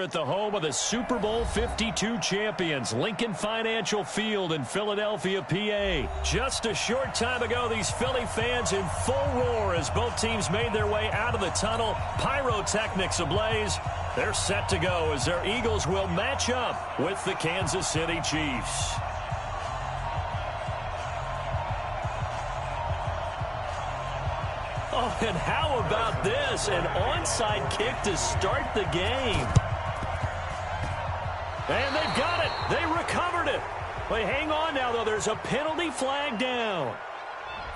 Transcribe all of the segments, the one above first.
at the home of the Super Bowl 52 champions, Lincoln Financial Field in Philadelphia, PA. Just a short time ago, these Philly fans in full roar as both teams made their way out of the tunnel. Pyrotechnics ablaze. They're set to go as their Eagles will match up with the Kansas City Chiefs. Oh, and how about this? An onside kick to start the game. And they've got it. They recovered it. But hang on now, though. There's a penalty flag down.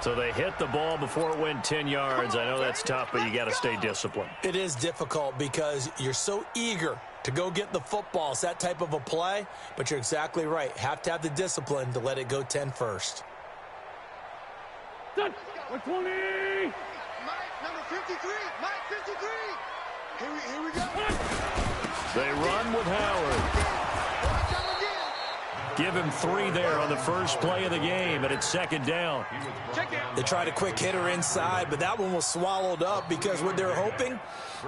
So they hit the ball before it went 10 yards. I know that's tough, but you got to stay disciplined. It is difficult because you're so eager to go get the football. It's that type of a play, but you're exactly right. Have to have the discipline to let it go 10 first. 120. Number 53, Mike 53. Here we go. They run with Howard. Give him 3 there on the first play of the game, and it's second down. They tried a quick hitter inside, but that one was swallowed up because what they're hoping,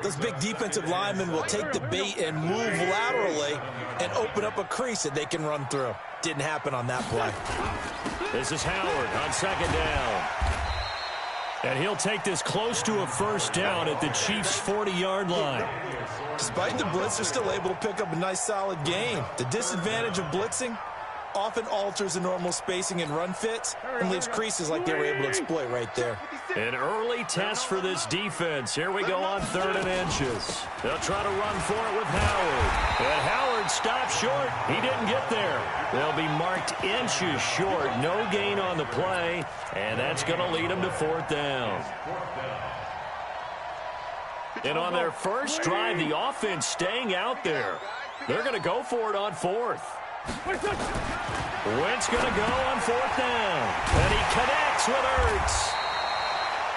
those big defensive linemen will take the bait and move laterally and open up a crease that they can run through. Didn't happen on that play. This is Howard on second down. And he'll take this close to a first down at the Chiefs' 40-yard line. Despite the blitz, they're still able to pick up a nice, solid gain. The disadvantage of blitzing often alters the normal spacing and run fits and leaves creases like they were able to exploit right there. An early test for this defense. Here we go on 3rd and inches. They'll try to run for it with Howard. And Howard stops short. He didn't get there. They'll be marked inches short. No gain on the play. And that's going to lead them to 4th down. And on their first drive, the offense staying out there. They're going to go for it on 4th. Wentz going to go on 4th down. And he connects with Ertz.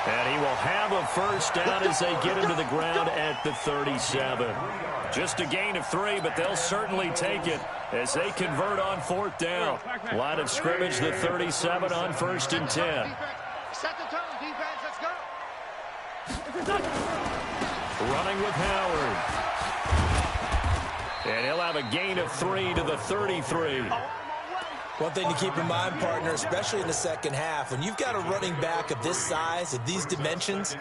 And he will have a first down as they get him to the ground at the 37. Just a gain of 3, but they'll certainly take it as they convert on 4th down. Line of scrimmage, the 37 on 1st and 10. Set the tone, defense. Let's go. Running with Howard. And he'll have a gain of 3 to the 33. One thing to keep in mind, partner, especially in the second half, when you've got a running back of this size, of these dimensions,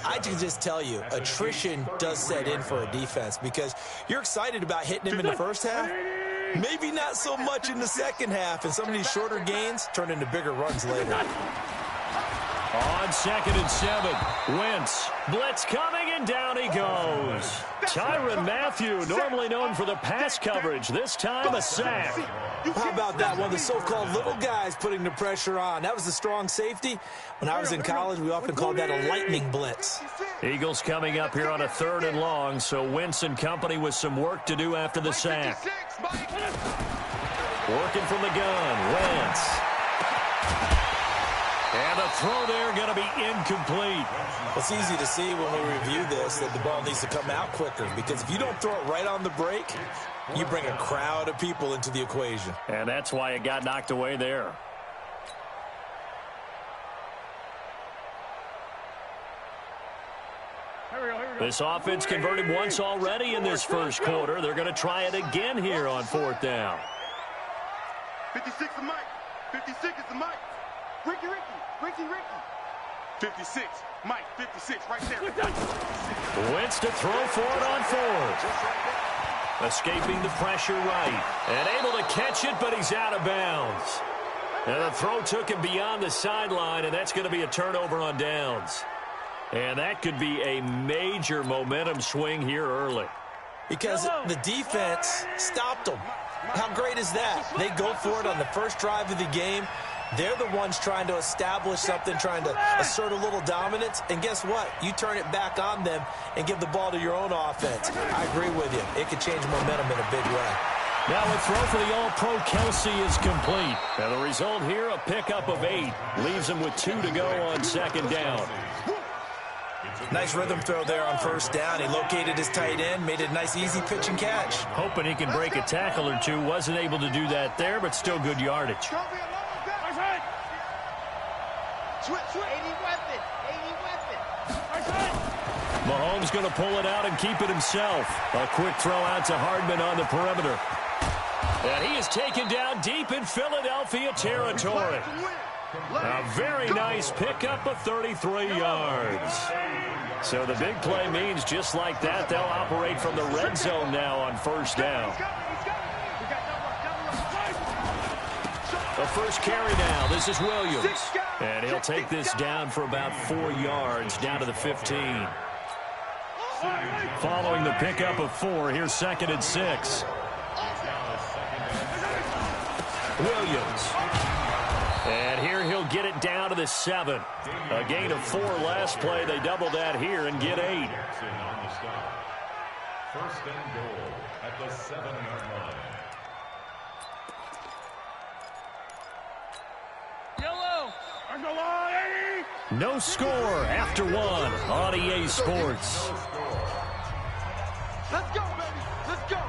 I can just tell you, attrition does set in for a defense because you're excited about hitting him in the first half. Maybe not so much in the second half, and some of these shorter gains turn into bigger runs later. On 2nd and 7, Wentz, blitz coming, and down he goes. Tyrann Mathieu, normally known for the pass coverage, this time a sack. How about that? One of the so-called little guys putting the pressure on. That was the strong safety. When I was in college, we often called that a lightning blitz. Eagles coming up here on a 3rd and long, so Wentz and company with some work to do after the sack. Working from the gun, Wentz. And the throw there going to be incomplete. It's easy to see when we review this that the ball needs to come out quicker because if you don't throw it right on the break, you bring a crowd of people into the equation. And that's why it got knocked away there. This offense converted once already in this first quarter. They're going to try it again here on 4th down. 56 is Mike. 56 is the Mike. Ricky. 56, Mike, 56, right there. Wentz to throw for it on 4th. Escaping the pressure right. And able to catch it, but he's out of bounds. And the throw took him beyond the sideline, and that's going to be a turnover on downs. And that could be a major momentum swing here early. Because the defense stopped them. How great is that? They go for it on the first drive of the game. They're the ones trying to establish something, trying to assert a little dominance. And guess what? You turn it back on them and give the ball to your own offense. I agree with you. It could change momentum in a big way. Now a throw for the All-Pro Kelsey is complete. And the result here, a pickup of 8. Leaves him with 2 to go on 2nd down. Nice rhythm throw there on 1st down. He located his tight end, made it a nice, easy pitch and catch. Hoping he can break a tackle or two. Wasn't able to do that there, but still good yardage. Mahomes going to pull it out and keep it himself. A quick throw out to Hardman on the perimeter. And he is taken down deep in Philadelphia territory. A very nice pickup of 33 yards. So the big play means just like that, they'll operate from the red zone now on first down. The first carry now. This is Williams. And he'll take this down for about 4 yards, down to the 15. Following the pickup of 4, here's 2nd and 6. Williams. And here he'll get it down to the 7. A gain of 4 last play. They double that here and get 8. First and goal at the 7-yard line. No score after 1 on EA Sports. Let's go, baby. Let's go.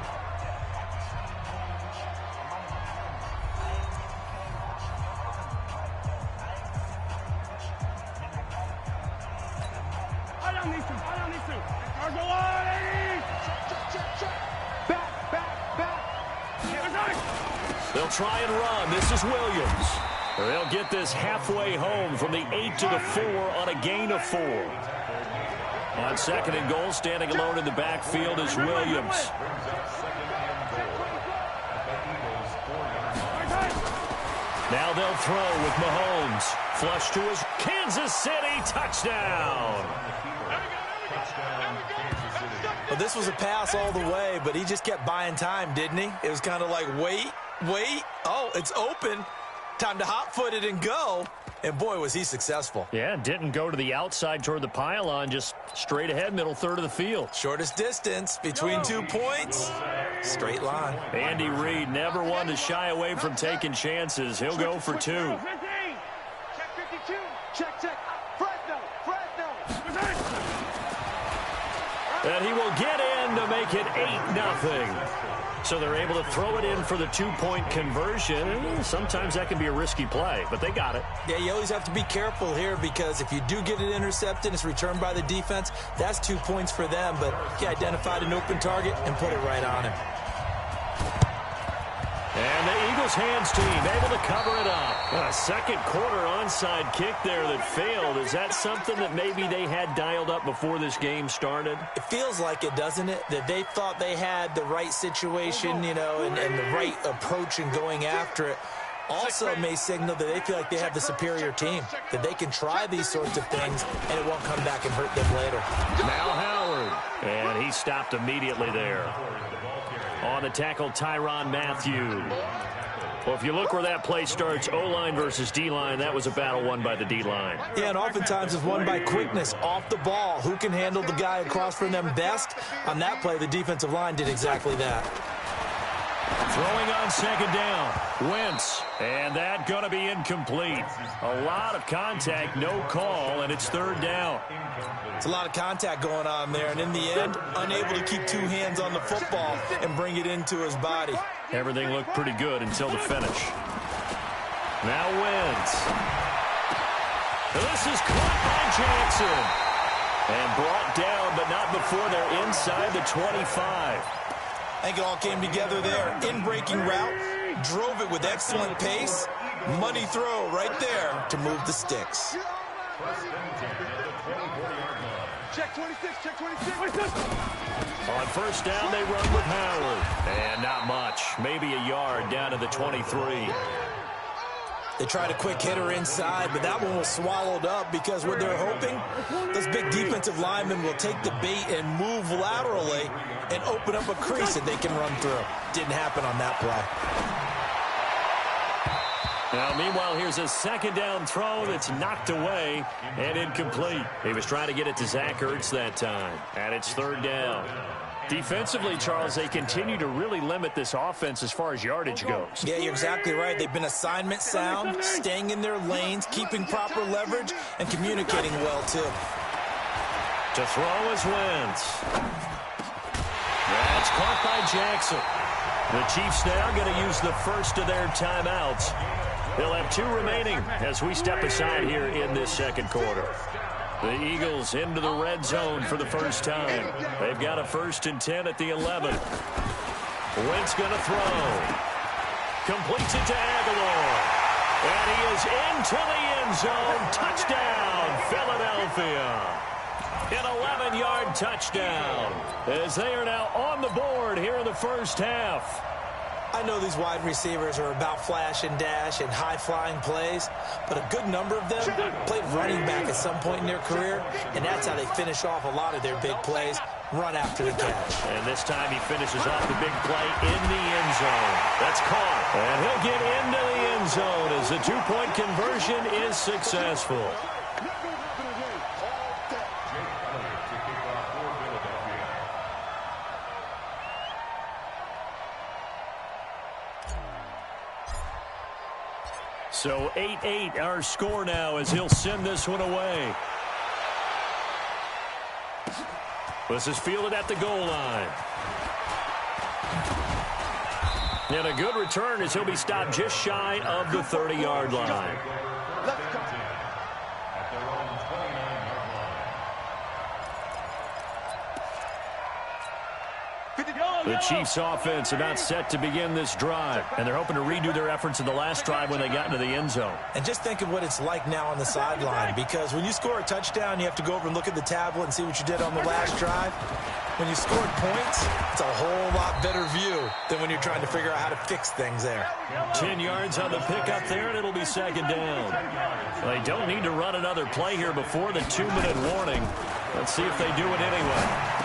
I don't need to. Back. They'll try and run. This is Williams. They'll get this halfway home from the 8 to the 4 on a gain of 4. On 2nd and goal, standing alone in the backfield is Williams. Now they'll throw with Mahomes. Flush to his Kansas City touchdown. Well, this was a pass all the way, but he just kept buying time, didn't he? It was kind of like, wait. Oh, it's open. Time to hot-foot it and go. And, boy, was he successful. Yeah, didn't go to the outside toward the pylon, just straight ahead, middle third of the field. Shortest distance between 2 points. Straight line. Andy Reid never one to shy away from taking chances. He'll go for 2. Check 52. Check. Fresno. And he will get in to make it 8-0. So they're able to throw it in for the 2-point conversion. Sometimes that can be a risky play, but they got it. Yeah, you always have to be careful here because if you do get it intercepted, it's returned by the defense. That's 2 points for them, but he identified an open target and put it right on him. And the Eagles hands team able to cover it up. A second quarter onside kick there that failed. Is that something that maybe they had dialed up before this game started? It feels like it, doesn't it? That they thought they had the right situation, and the right approach in going after it. Also may signal that they feel like they have the superior team, that they can try these sorts of things and it won't come back and hurt them later. Now Howard. And he stopped immediately there. On the tackle, Tyrann Mathieu. Well, if you look where that play starts, O-line versus D-line, that was a battle won by the D-line. Yeah, and oftentimes it's won by quickness off the ball. Who can handle the guy across from them best? On that play, the defensive line did exactly that. Throwing on 2nd down. Wentz. And that going to be incomplete. A lot of contact, no call, and it's 3rd down. It's a lot of contact going on there, and in the end, unable to keep 2 hands on the football and bring it into his body. Everything looked pretty good until the finish. Now Wentz. This is caught by Jackson. And brought down, but not before they're inside the 25. I think it all came together there. In-breaking route, drove it with excellent pace. Money throw right there to move the sticks. Check 26. On first down, they run with Howard. And not much. Maybe a yard down to the 23. They tried a quick hitter inside, but that one was swallowed up because what they're hoping, those big defensive linemen will take the bait and move laterally and open up a crease that they can run through. Didn't happen on that play. Now, meanwhile, here's a 2nd down throw that's knocked away and incomplete. He was trying to get it to Zach Ertz that time, and it's 3rd down. Defensively, Charles, they continue to really limit this offense as far as yardage goes. Yeah, you're exactly right. They've been assignment sound, staying in their lanes, keeping proper leverage, and communicating well, too. To throw is Wentz. That's caught by Jackson. The Chiefs now going to use the first of their timeouts. They'll have 2 remaining as we step aside here in this 2nd quarter. The Eagles into the red zone for the first time. They've got a 1st and 10 at the 11. Wentz going to throw. Completes it to Aguilar. And he is into the end zone. Touchdown, Philadelphia. An 11-yard touchdown as they are now on the board here in the first half. I know these wide receivers are about flash and dash and high-flying plays, but a good number of them played running back at some point in their career, and that's how they finish off a lot of their big plays, run after the catch. And this time he finishes off the big play in the end zone. That's caught. And he'll get into the end zone as the two-point conversion is successful. So 8-8 our score now as he'll send this one away. This is fielded at the goal line. And a good return as he'll be stopped just shy of the 30-yard line. The Chiefs offense about set to begin this drive, and they're hoping to redo their efforts in the last drive when they got into the end zone. And just think of what it's like now on the sideline, because when you score a touchdown, you have to go over and look at the tablet and see what you did on the last drive. When you scored points, it's a whole lot better view than when you're trying to figure out how to fix things there. 10 yards on the pickup there, and it'll be 2nd down. They don't need to run another play here before the 2-minute warning. Let's see if they do it anyway.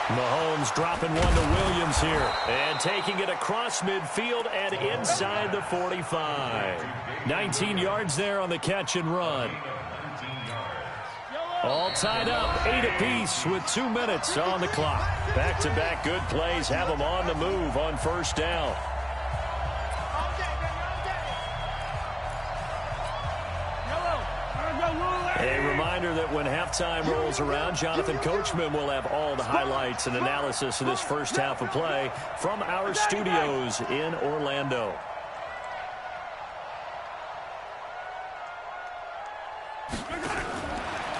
Mahomes dropping one to Williams here. And taking it across midfield and inside the 45. 19 yards there on the catch and run. All tied up, 8 apiece with 2 minutes on the clock. Back-to-back good plays have them on the move on 1st down. A reminder that when halftime rolls around, Jonathan Coachman will have all the highlights and analysis of this first half of play from our studios in Orlando.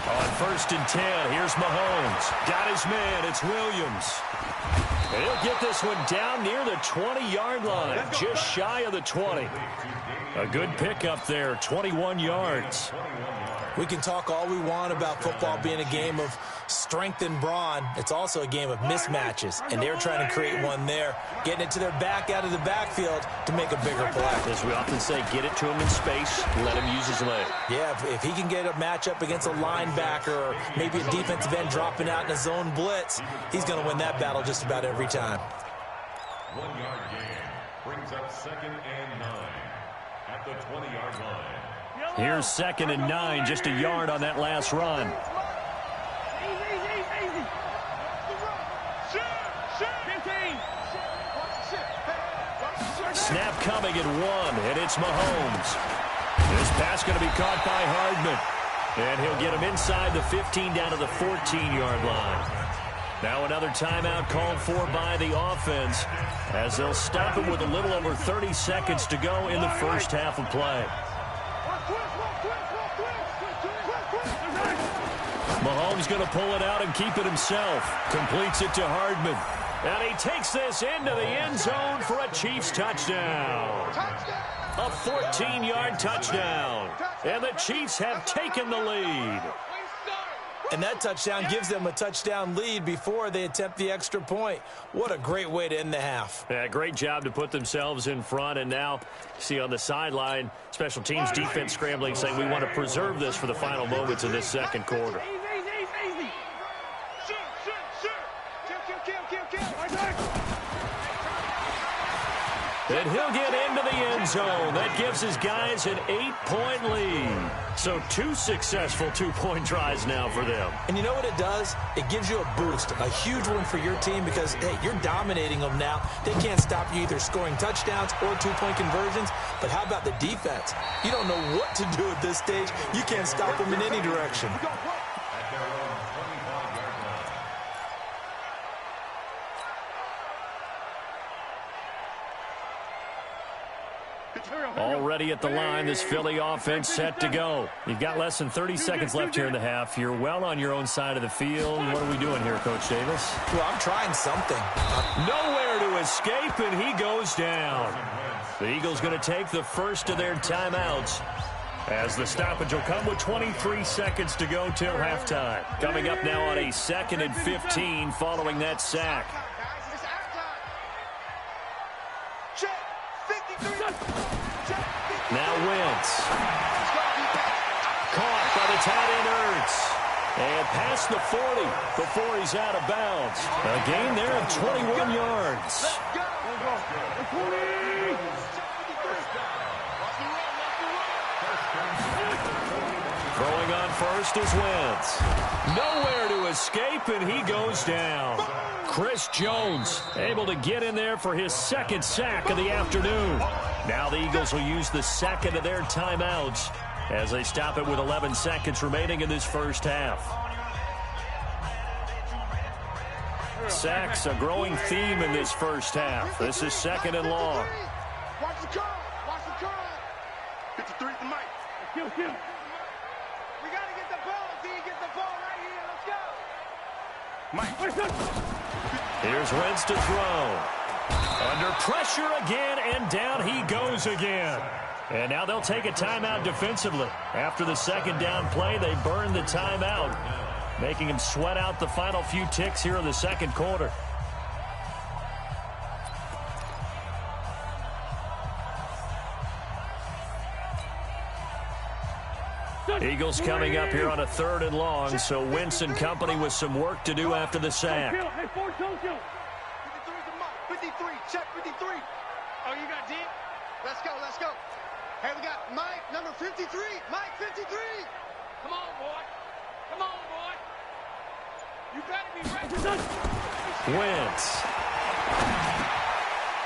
On 1st and 10, here's Mahomes. Got his man, it's Williams. And he'll get this one down near the 20-yard line, just shy of the 20. A good pickup there, 21 yards. We can talk all we want about football being a game of strength and brawn. It's also a game of mismatches, and they're trying to create one there, getting it to their back out of the backfield to make a bigger play. As we often say, get it to him in space, let him use his leg. Yeah, if he can get a matchup against a linebacker or maybe a defensive end dropping out in a zone blitz, he's going to win that battle just about every time. 1-yard gain brings up 2nd and 9 at the 20-yard line. Here's 2nd and 9, just a yard on that last run. Snap coming at 1, and it's Mahomes. This pass going to be caught by Hardman. And he'll get him inside the 15 down to the 14-yard line. Now another timeout called for by the offense as they'll stop him with a little over 30 seconds to go in the first half of play. Mahomes going to pull it out and keep it himself. Completes it to Hardman. And he takes this into the end zone for a Chiefs touchdown. A 14-yard touchdown. And the Chiefs have taken the lead. And that touchdown gives them a touchdown lead before they attempt the extra point. What a great way to end the half. Yeah, great job to put themselves in front. And now, see on the sideline, special teams defense scrambling, saying we want to preserve this for the final moments of this second quarter. And he'll get into the end zone. That gives his guys an 8-point lead. So 2 successful 2-point tries now for them. And you know what it does? It gives you a boost, a huge one for your team because, hey, you're dominating them now. They can't stop you either scoring touchdowns or 2-point conversions. But how about the defense? You don't know what to do at this stage. You can't stop them in any direction. Already at the line, this Philly offense set to go. You've got less than 30 seconds left here in the half. You're well on your own side of the field. What are we doing here, Coach Davis? Well, I'm trying something. Nowhere to escape, and he goes down. The Eagles going to take the first of their timeouts, as the stoppage will come with 23 seconds to go till halftime. Coming up now on a 2nd and 15 following that sack. Now Wentz. Caught by the tight end Ertz. And past the 40 before he's out of bounds. A gain there of 21 yards. Throwing on first is Wentz. Nowhere to escape, and he goes down. Chris Jones able to get in there for his 2nd sack of the afternoon. Now the Eagles will use the 2nd of their timeouts as they stop it with 11 seconds remaining in this first half. Sacks, a growing theme in this first half. This is 2nd and long. Watch the curl. Watch the curl. 53 to Mike. Kill. We got to get the ball. D, get the ball right here. Let's go. Mike. Here's Wentz to throw. Under pressure again, and down he goes again. And now they'll take a timeout defensively. After the 2nd down play, they burn the timeout, making him sweat out the final few ticks here in the 2nd quarter. Eagles coming up here on a 3rd and long, so Wentz and company with some work to do after the sack. 53, check 53. Oh, you got deep? Let's go. Hey, we got Mike, number 53. Mike, 53. Come on, boy. You better be ready. Wentz.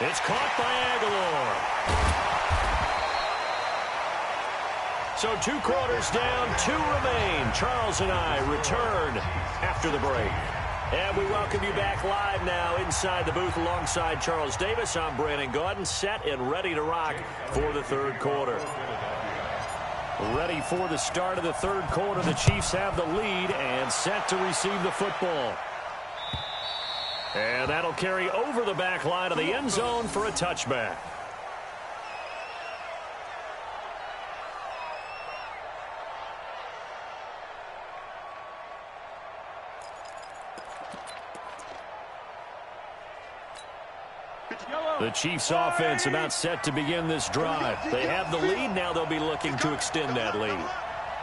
It's caught by Aguilar. So 2 quarters down, 2 remain. Charles and I return after the break. And we welcome you back live now inside the booth alongside Charles Davis. I'm Brandon Gaudin, set and ready to rock for the 3rd quarter. Ready for the start of the 3rd quarter. The Chiefs have the lead and set to receive the football. And that'll carry over the back line of the end zone for a touchback. The Chiefs offense about set to begin this drive. They have the lead. Now they'll be looking to extend that lead.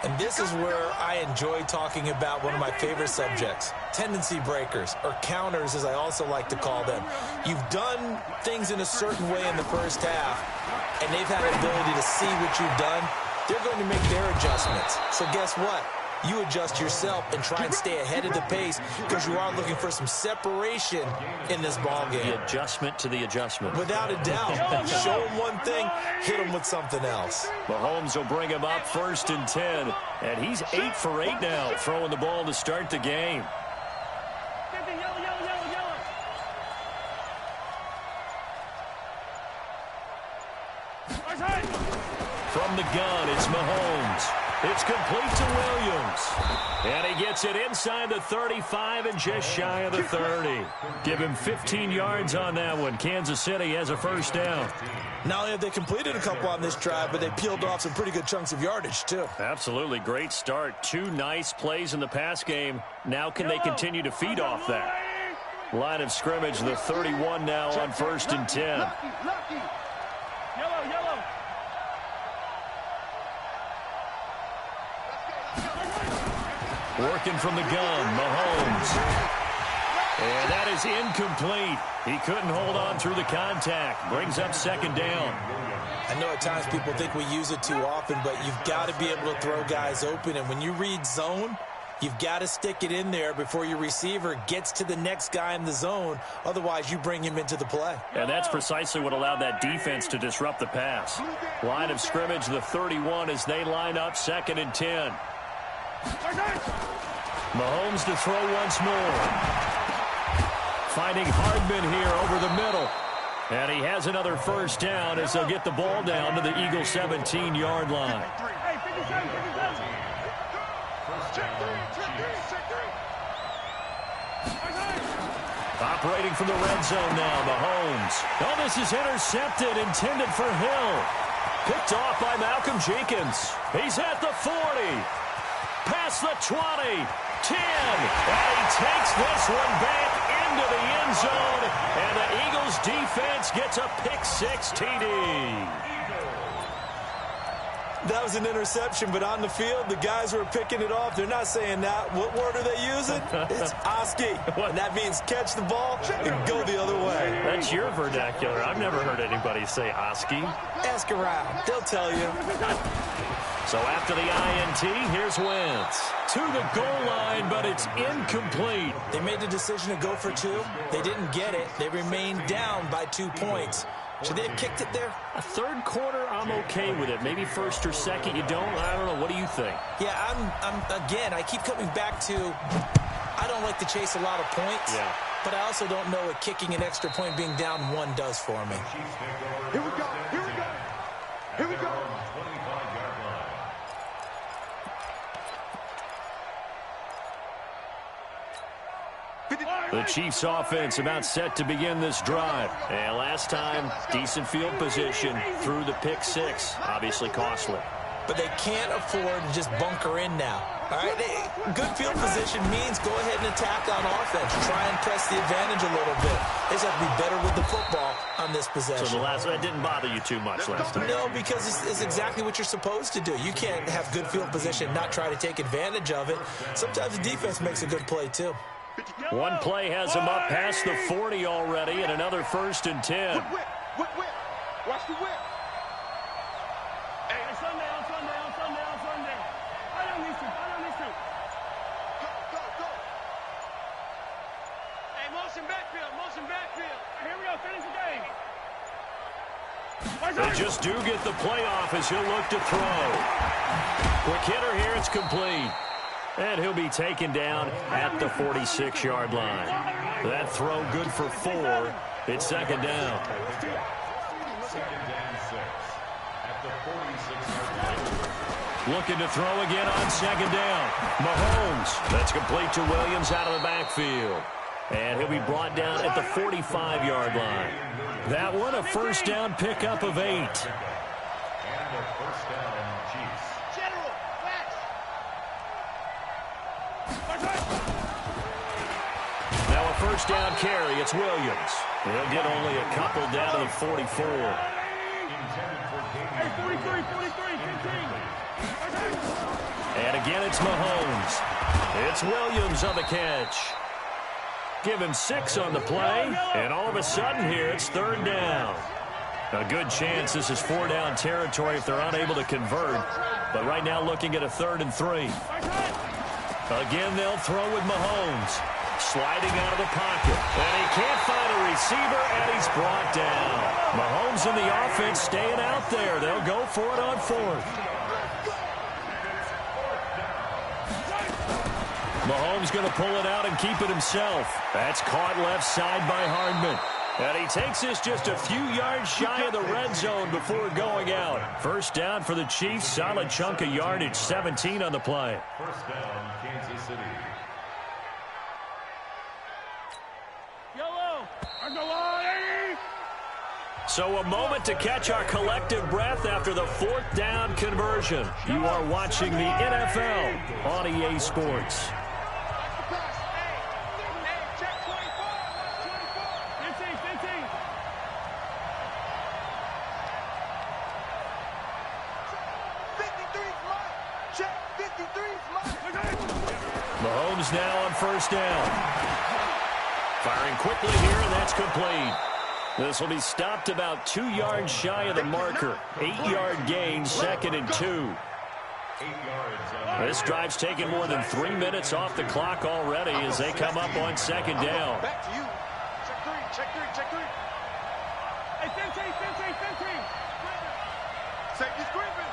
And this is where I enjoy talking about one of my favorite subjects, tendency breakers, or counters as I also like to call them. You've done things in a certain way in the first half, and they've had the ability to see what you've done. They're going to make their adjustments. So guess what? You adjust yourself and try and stay ahead of the pace because you are looking for some separation in this ball game. The adjustment to the adjustment. Without a doubt. Show them one thing, hit them with something else. Mahomes will bring him up 1st and 10. And he's 8 for 8 now, throwing the ball to start the game. From the gun, it's Mahomes. It's complete to Williams. And he gets it inside the 35 and just shy of the 30. Give him 15 yards on that one. Kansas City has a 1st down. Not only have they completed a couple on this drive, but they peeled off some pretty good chunks of yardage, too. Absolutely. Great start. 2 nice plays in the pass game. Now can they continue to feed off that? Line of scrimmage, the 31 now on 1st and 10. Working from the gun, Mahomes. And that is incomplete. He couldn't hold on through the contact. Brings up 2nd down. I know at times people think we use it too often, but you've got to be able to throw guys open. And when you read zone, you've got to stick it in there before your receiver gets to the next guy in the zone. Otherwise, you bring him into the play. And that's precisely what allowed that defense to disrupt the pass. Line of scrimmage, the 31 as they line up 2nd and 10. Mahomes to throw once more. Finding Hardman here over the middle. And he has another first down as they'll get the ball down to the Eagles' 17-yard line. Hey, 57, 57. Check three. Operating from the red zone now, Mahomes. Oh, this is intercepted, intended for Hill. Picked off by Malcolm Jenkins. He's at the 40. Past the 20. 10. And he takes this one back into the end zone. And the Eagles defense gets a pick-6 TD. That was an interception, but on the field, the guys who are picking it off, they're not saying that. What word are they using? It's Oski. And that means catch the ball and go the other way. That's your vernacular. I've never heard anybody say Oski. Ask around. They'll tell you. So after the INT, here's Wentz. To the goal line, but it's incomplete. They made the decision to go for 2. They didn't get it. They remained down by 2 points. Should they have kicked it there? A third quarter, I'm okay with it. Maybe first or second, you don't. I don't know. What do you think? Yeah, again, I keep coming back to I don't like to chase a lot of points. Yeah. But I also don't know what kicking an extra point being down 1 does for me. Here we go. Here we go. The Chiefs offense about set to begin this drive. And last time, decent field position through the pick-6. Obviously costly. But they can't afford to just bunker in now. All right, good field position means go ahead and attack on offense. Try and press the advantage a little bit. They just have to be better with the football on this possession. So that didn't bother you too much last time? No, because it's exactly what you're supposed to do. You can't have good field position, not try to take advantage of it. Sometimes the defense makes a good play, too. One play has him up past the 40 already, and another 1st and 10. Whip. Watch the whip. Hey, Sunday. I don't need to. Go. Hey, motion backfield. Here we go, finish the game. They just do get the playoff as he'll look to throw. Quick hitter here, it's complete. And he'll be taken down at the 46-yard line. That throw good for 4. It's second down. Second down 6 at the 46-yard line. Looking to throw again on second down. Mahomes. That's complete to Williams out of the backfield. And he'll be brought down at the 45-yard line. That one a first down pickup of 8. And a first down, Chiefs. General, Now a first down carry. It's Williams. He'll get only a couple down to the 44. Hey, 43, 15. And again, it's Mahomes. It's Williams on the catch. Give him 6 on the play, and all of a sudden here, it's third down. A good chance this is 4-down territory if they're unable to convert. But right now looking at a 3rd and 3. Again, they'll throw with Mahomes. Sliding out of the pocket. And he can't find a receiver, and he's brought down. Mahomes and the offense staying out there. They'll go for it on 4th. Mahomes going to pull it out and keep it himself. That's caught left side by Hardman. And he takes this just a few yards shy of the red zone before going out. First down for the Chiefs. Solid chunk of yardage. 17 on the play. First down, Kansas City. So a moment to catch our collective breath after the 4th down conversion. You are watching the NFL on EA Sports. Mahomes now on first down. Firing quickly here, and that's complete. This will be stopped about 2 yards shy of the marker. 8-yard gain, 2nd and 2. This drive's taken more than 3 minutes off the clock already as they come up on second down. Back to you. Check three. Hey, 15. Safety's creeping.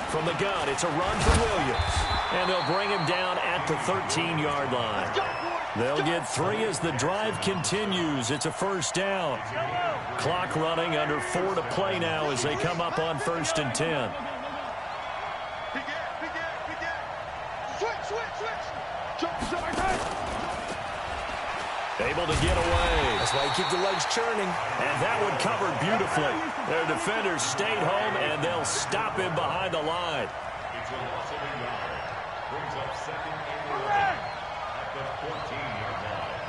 From the gun, it's a run for Williams. And they'll bring him down at the 13-yard line. Go, boys. They'll get 3 as the drive continues. It's a first down. Clock running, under 4 to play now as they come up on 1st and 10. Able to get away. That's why you keep the legs churning. And that one covered beautifully. Their defenders stayed home, and they'll stop him behind the line. It's a loss of a yard. Brings up 2nd and 11 at the 14-yard line.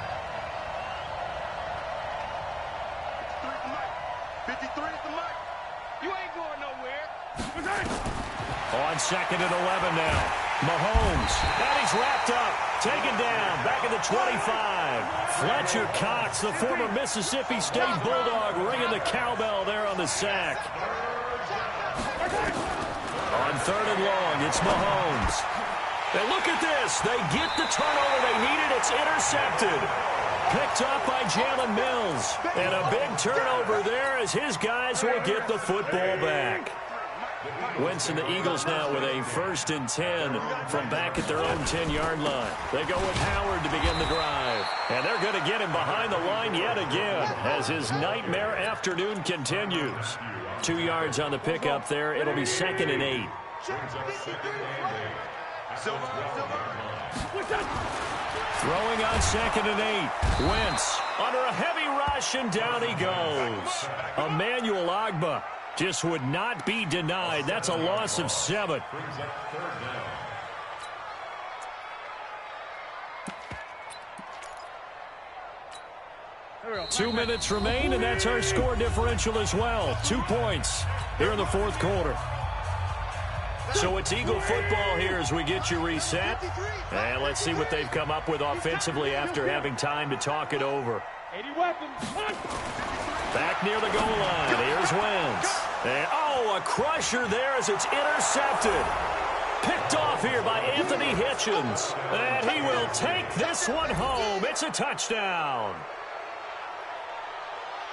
53 at the mic. You ain't going nowhere. On 2nd and 11 now. Mahomes, and he's wrapped up. Taken down, back at the 25. Fletcher Cox, the former Mississippi State Bulldog, ringing the cowbell there on the sack. On 3rd and long, it's Mahomes. And look at this. They get the turnover they needed. It's intercepted. Picked up by Jalen Mills. And a big turnover there as his guys will get the football back. Wentz and the Eagles now with a 1st and 10 from back at their own 10-yard line. They go with Howard to begin the drive. And they're going to get him behind the line yet again as his nightmare afternoon continues. 2 yards on the pickup there. It'll be 2nd and 8. Throwing on 2nd and 8. Wentz under a heavy rush, and down he goes. Emmanuel Ogbah just would not be denied. That's a loss of 7. 2 minutes remain, and that's our score differential as well. 2 points here in the 4th quarter. So it's Eagle football here as we get you reset. And let's see what they've come up with offensively after having time to talk it over. 80 weapons. Back near the goal line. Here's Wentz. And, a crusher there as it's intercepted. Picked off here by Anthony Hitchens. And he will take this one home. It's a touchdown.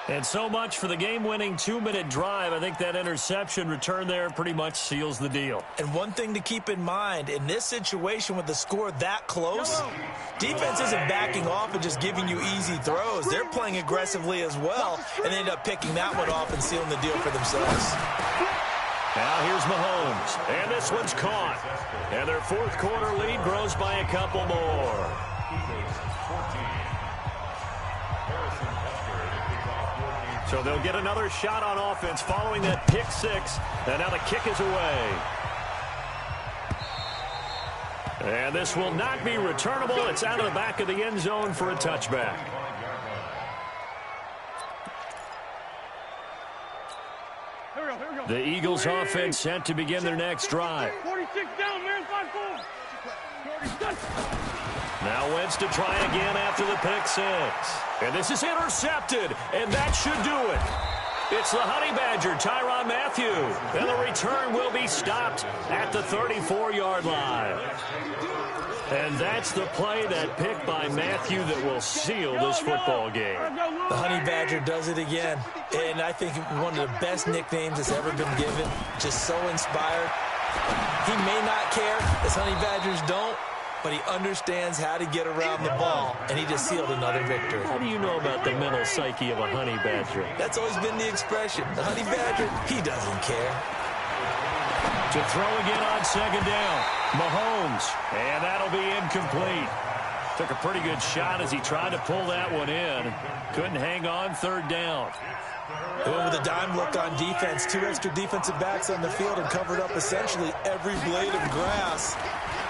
And so much for the game-winning 2-minute drive. I think that interception return there pretty much seals the deal. And one thing to keep in mind, in this situation with the score that close, defense isn't backing off and just giving you easy throws. They're playing aggressively as well, and they end up picking that one off and sealing the deal for themselves. Now here's Mahomes, and this one's caught. And their 4th quarter lead grows by a couple more. So they'll get another shot on offense following that pick 6. And now the kick is away. And this will not be returnable. It's out of the back of the end zone for a touchback. The Eagles offense set to begin their next drive. 46 down, man, 5-4. Now Wentz to try again after the pick 6. And this is intercepted, and that should do it. It's the Honey Badger, Tyrann Mathieu. And the return will be stopped at the 34-yard line. And that's the play, that pick by Mathieu, that will seal this football game. The Honey Badger does it again. And I think one of the best nicknames that's ever been given. Just so inspired. He may not care, as Honey Badgers don't, but he understands how to get around the ball, and he just sealed another victory. How do you know about the mental psyche of a Honey Badger? That's always been the expression. The Honey Badger, he doesn't care. To throw again on 2nd down. Mahomes, and that'll be incomplete. Took a pretty good shot as he tried to pull that one in. Couldn't hang on 3rd down. They went with a dime look on defense. 2 extra defensive backs on the field and covered up essentially every blade of grass.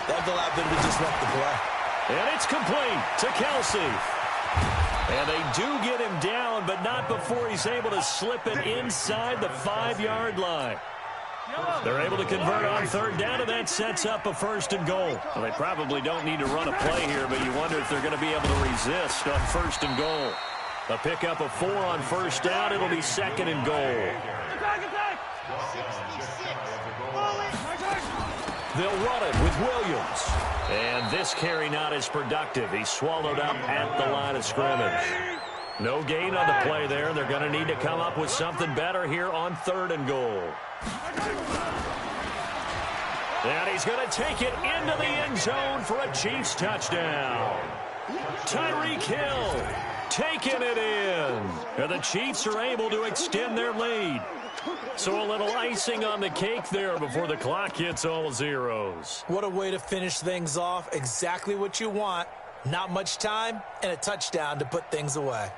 That allowed them to disrupt the play. And it's complete to Kelsey. And they do get him down, but not before he's able to slip it inside the 5-yard line. They're able to convert on 3rd down, and that sets up a 1st and goal. Well, they probably don't need to run a play here, but you wonder if they're going to be able to resist on 1st and goal. A pickup of 4 on 1st down. It'll be 2nd and goal. They'll run it with Williams. And this carry not as productive. He's swallowed up at the line of scrimmage. No gain on the play there. They're going to need to come up with something better here on 3rd and goal. And he's going to take it into the end zone for a Chiefs touchdown. Tyreek Hill taking it in. And the Chiefs are able to extend their lead. So a little icing on the cake there before the clock hits all zeros. What a way to finish things off. Exactly what you want. Not much time and a touchdown to put things away.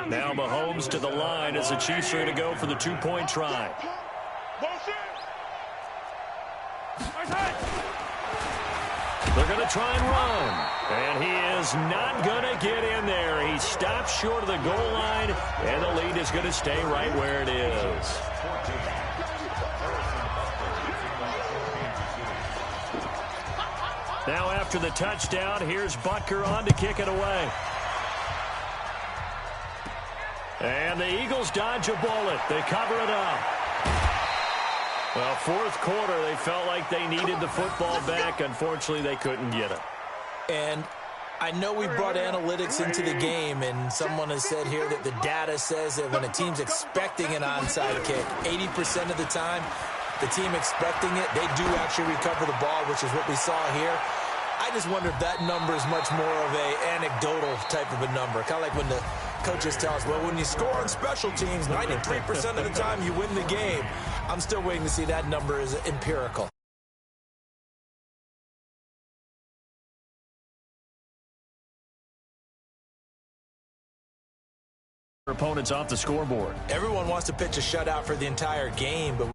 Now Mahomes to the line as the Chiefs are going to go for the two-point try. They're going to try and run. And he is not going to get in there. He stops short of the goal line, and the lead is going to stay right where it is. Now after the touchdown, here's Butker on to kick it away. And the Eagles dodge a bullet. They cover it up. Well, fourth quarter, they felt like they needed the football back. Unfortunately, they couldn't get it. And I know we brought analytics into the game, and someone has said here that the data says that when a team's expecting an onside kick, 80% of the time, the team expecting it, they do actually recover the ball, which is what we saw here. I just wonder if that number is much more of a anecdotal type of a number. Kind of like when the coaches tell us, well, when you score on special teams, 93% of the time you win the game. I'm still waiting to see that number is empirical. Opponents off the scoreboard. Everyone wants to pitch a shutout for the entire game, but